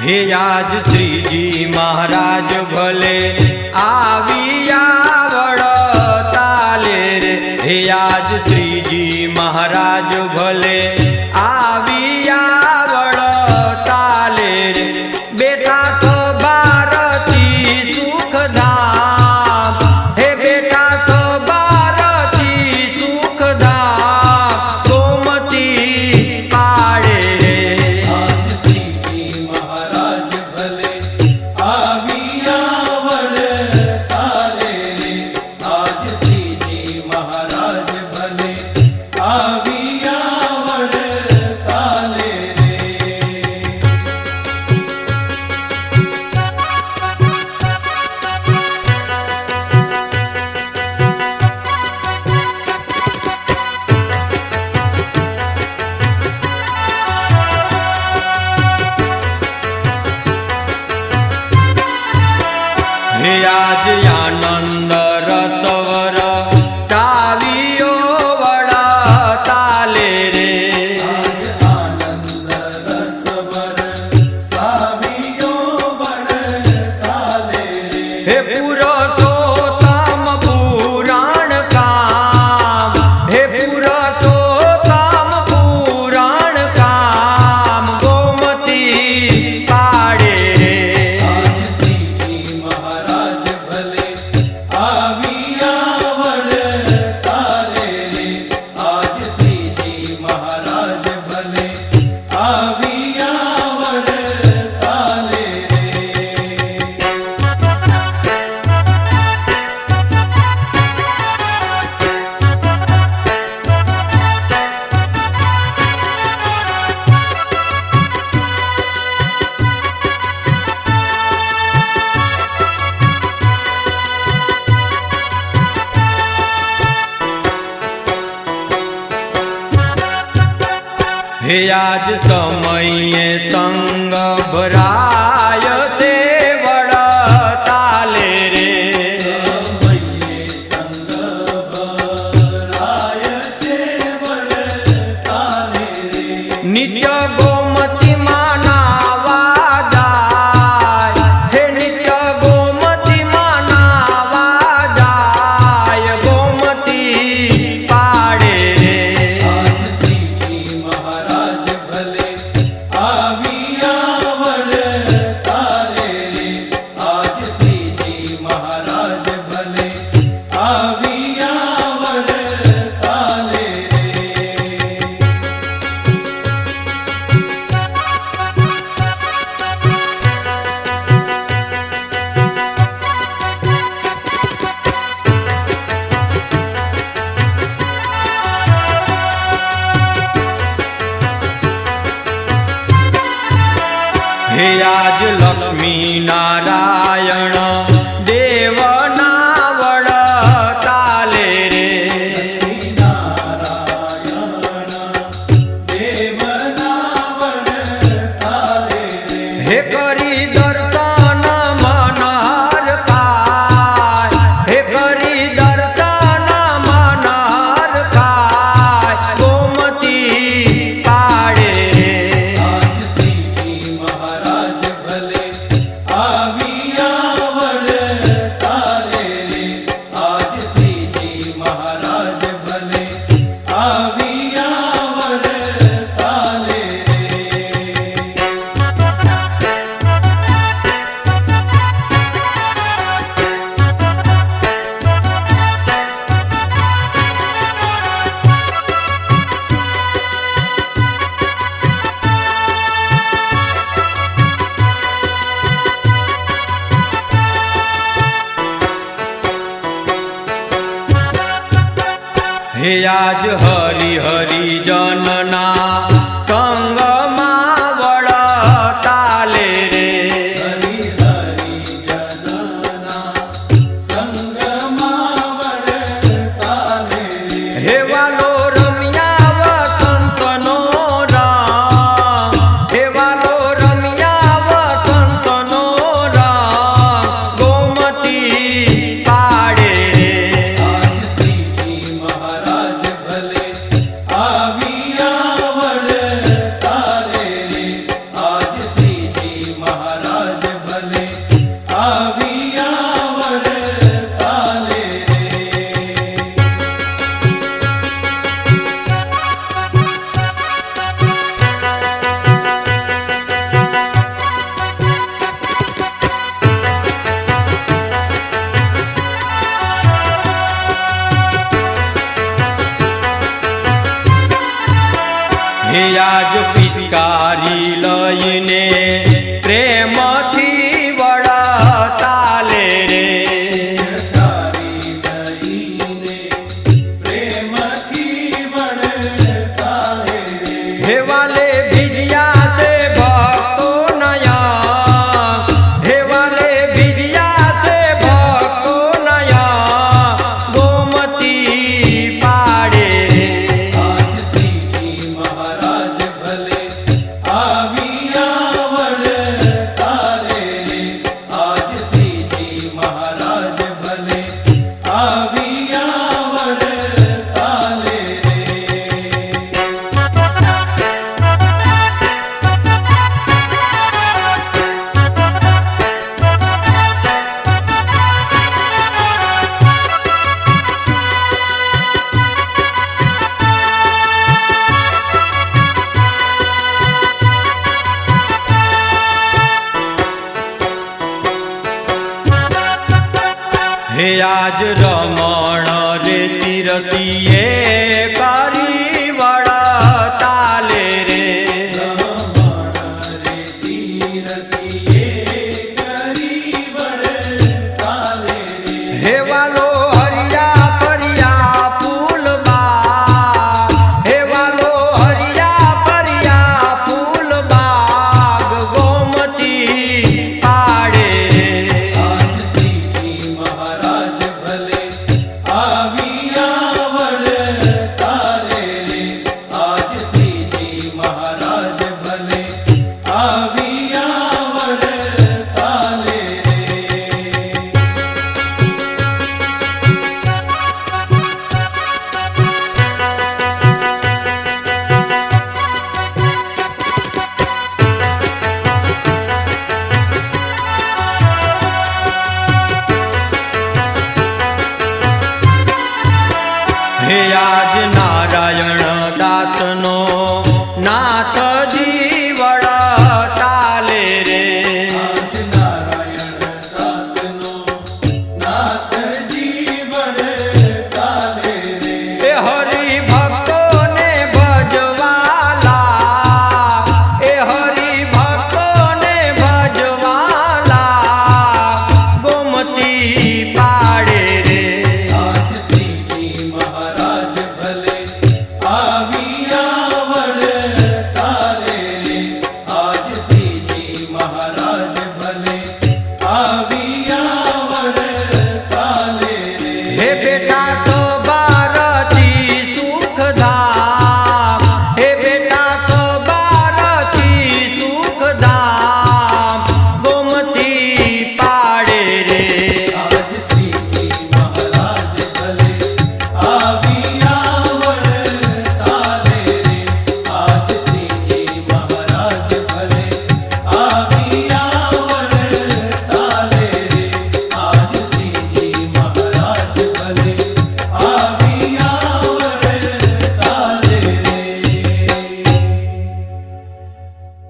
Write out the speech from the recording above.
हे आज श्रीजी महाराज भले आविया वड़ताले रे। हे आज श्रीजी महाराज भले आविया वड़ताले रे। बेटा तो भारती सुखधाम, हे बेटा तो भारती सुखधाम गोमती पाड़े रे। आज श्रीजी महाराज भले आविया वड़ताले रे। आज श्रीजी महाराज भले आविया वड़ताले रे। हे आज आनंद रसवर सावियो वड़ताले रे। आज आनंद रसवर सावियो वड़ताले रे। हे पुरुषोत्तम पुराण काम, हे पुरुषोत्तम पुराण काम गोमती पाड़े रे। आज श्रीजी महाराज भले आविया वड़ताले रे। आज श्रीजी महाराज भले आविया वड़ताले रे। हे आज समये संग भराय छे वड़ताले रे। समये संग भराय छे वड़ताले रे। नित्य गोमती मानावा जाय, हे नित्य गोमती मानावा जाय गोमती पाड़े रे। आज श्रीजी महाराज भले आविया वड़ताले रे। आज श्रीजी महाराज भले आविया वड़ताले रे। हे आज लक्ष्मी नारायण देवना वड़ताले रे। नारायण देवना वड़ताले रे। हे करी दर्शन मनहर काय, हे करी दर्शन मनहर काय गोमती पाड़े रे। आज श्रीजी महाराज भले आविया वड़ताले रे। आज श्रीजी महाराज भले आविया वड़ताले रे। हे आज हरि हरि जनना संगमा वड़ताले रे। हरि हरि जनना संगमा वड़ताले रे। हे वालो रमिया वसंतनो राम, हे वालो रमिया वसंतनो राम गोमती पाड़े रे। आज श्रीजी महाराज भले आविया वड़ હે આજ પિચકારી લઈને પ્રેમથી વળતા લે રે પિચકારી લઈને પ્રેમથી વળતા લે રે. હે વાલે ભીજ્યા છે ભક્તો નયા હે વાલે ભીજ્યા છે ભક્તો નયા ગોમતી પાડે રે આજ શ્રીજી મહારાજ ભલે આવ્યા વળતા લે રે. આજ શ્રીજી મહારાજ ભલે આવ્યા વળતા લે રે. હે આજ રમણ રે તીરસીએ કરી વળતા લે રે રમણ રે તીરસીએ કરી વળતા લે રે. હે વાલો હરિયા પરિયા ફૂલબા હે વાલો હરિયા પરિયા ફૂલબાગ ગોમતી પાડે રે આજ શ્રીજી મહારાજ ભલે આવ્યા વળતા લે રે. આજ શ્રીજી મહારાજ ભલે આવ્યા વળતા લે રે. હે આજ નારાયણ દાસનો નાથજી વળતા લે રે આજ નારાયણ દાસનો નાથજી વળતા લે રે. એ હરિ ભક્તોને ભજવાલા એ હરિ ભક્તોને ભજવાલા ગોમતી પાડે રે આજ શ્રીજી મહારાજ ભલે આવ્યા વળતા લે રે. આજ શ્રીજી મહારાજ ભલે આવ્યા વળતા લે રે. હે બેટા